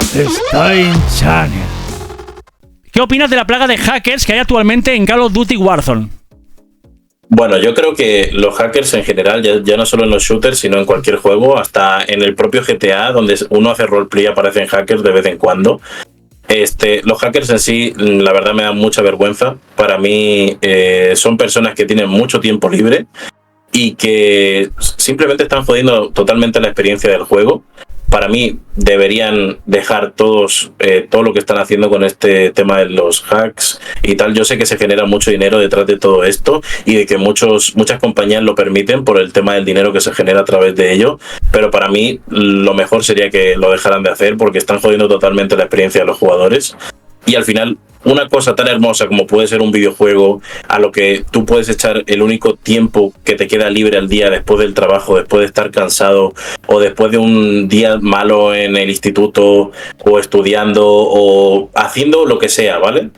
Stein Channel. ¿Qué opinas de la plaga de hackers que hay actualmente en Call of Duty Warzone? Bueno, yo creo que los hackers en general, ya no solo en los shooters, sino en cualquier juego, hasta en el propio GTA, donde uno hace roleplay, aparecen hackers de vez en cuando. Los hackers en sí, la verdad me dan mucha vergüenza. Para mí son personas que tienen mucho tiempo libre y que simplemente están jodiendo totalmente la experiencia del juego. Para mí deberían dejar todo lo que están haciendo con este tema de los hacks y tal. Yo sé que se genera mucho dinero detrás de todo esto y de que muchas compañías lo permiten por el tema del dinero que se genera a través de ello, pero para mí lo mejor sería que lo dejaran de hacer porque están jodiendo totalmente la experiencia de los jugadores. Y al final, una cosa tan hermosa como puede ser un videojuego, a lo que tú puedes echar el único tiempo que te queda libre al día después del trabajo, después de estar cansado o después de un día malo en el instituto o estudiando o haciendo lo que sea, ¿vale?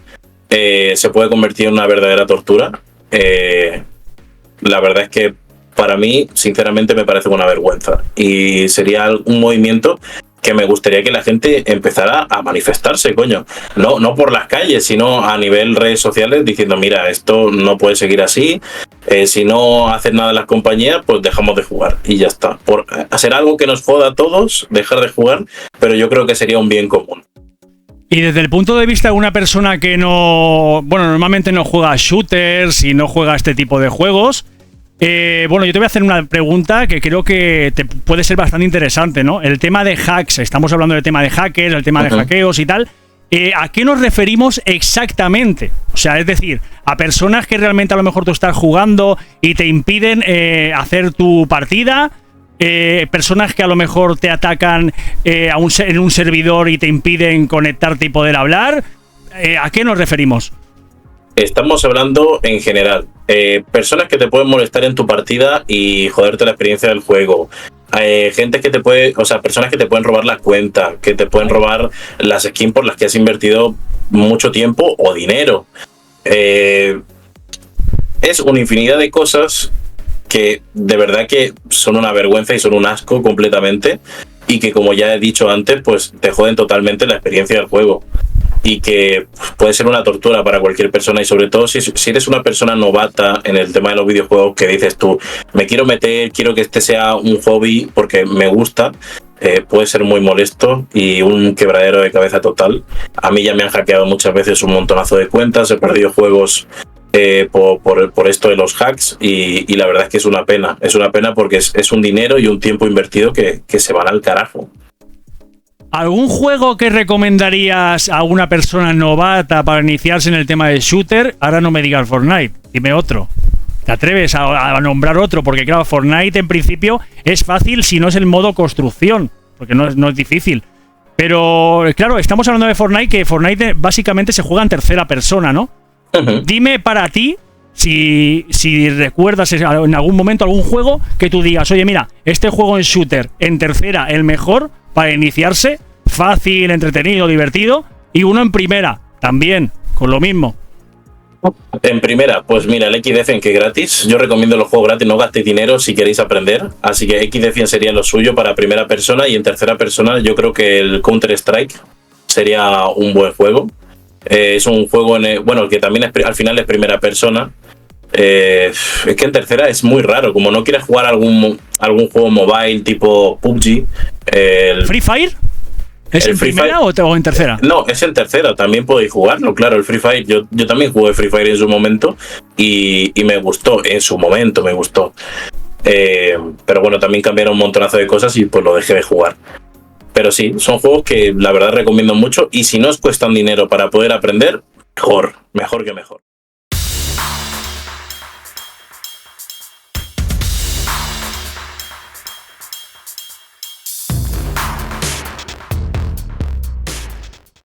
Se puede convertir en una verdadera tortura. La verdad es que para mí, sinceramente, me parece una vergüenza y sería un movimiento que me gustaría que la gente empezara a manifestarse, coño. No por las calles, sino a nivel redes sociales, diciendo, mira, esto no puede seguir así. Si no hacen nada las compañías, pues dejamos de jugar y ya está. Por hacer algo que nos joda a todos, dejar de jugar, pero yo creo que sería un bien común. Y desde el punto de vista de una persona que normalmente no juega shooters y no juega este tipo de juegos, yo te voy a hacer una pregunta que creo que te puede ser bastante interesante, ¿no? El tema de hacks, estamos hablando del tema de hackers, el tema de hackeos y tal. ¿A qué nos referimos exactamente? O sea, es decir, a personas que realmente a lo mejor tú estás jugando y te impiden hacer tu partida, personas que a lo mejor te atacan en un servidor y te impiden conectarte y poder hablar. ¿A qué nos referimos? Estamos hablando en general. Personas que te pueden molestar en tu partida y joderte la experiencia del juego. Gente que personas que te pueden robar la cuenta, que te pueden robar las skins por las que has invertido mucho tiempo o dinero. Es una infinidad de cosas que de verdad que son una vergüenza y son un asco completamente y que, como ya he dicho antes, pues te joden totalmente la experiencia del juego. Y que puede ser una tortura para cualquier persona y sobre todo si eres una persona novata en el tema de los videojuegos, que dices tú, me quiero meter, quiero que este sea un hobby porque me gusta, puede ser muy molesto y un quebradero de cabeza total. A mí ya me han hackeado muchas veces un montonazo de cuentas, he perdido juegos por esto de los hacks y la verdad es que es una pena porque es un dinero y un tiempo invertido que se van al carajo. ¿Algún juego que recomendarías a una persona novata para iniciarse en el tema de shooter? Ahora no me digas Fortnite, dime otro. ¿Te atreves a nombrar otro? Porque claro, Fortnite en principio es fácil si no es el modo construcción, porque no es difícil. Pero claro, estamos hablando de Fortnite, que Fortnite básicamente se juega en tercera persona, ¿no? Uh-huh. Dime para ti, si recuerdas en algún momento algún juego que tú digas, oye, mira, este juego en shooter, en tercera, el mejor para iniciarse, fácil, entretenido, divertido, y uno en primera, también, con lo mismo. En primera, pues mira, el XDefiant, que es gratis. Yo recomiendo los juegos gratis, no gastéis dinero si queréis aprender. Así que XDefiant sería lo suyo para primera persona, y en tercera persona yo creo que el Counter-Strike sería un buen juego. Es un juego, que también al final es primera persona. Es que en tercera es muy raro, como no quieres jugar algún juego mobile tipo PUBG. ¿Free Fire? ¿Es en primera o en tercera? No, es en tercera, también podéis jugarlo, claro, el Free Fire. Yo también jugué Free Fire en su momento y me gustó, en su momento me gustó. Pero bueno, también cambiaron un montonazo de cosas y pues lo dejé de jugar. Pero sí, son juegos que la verdad recomiendo mucho, y si no os cuestan dinero para poder aprender, mejor que mejor.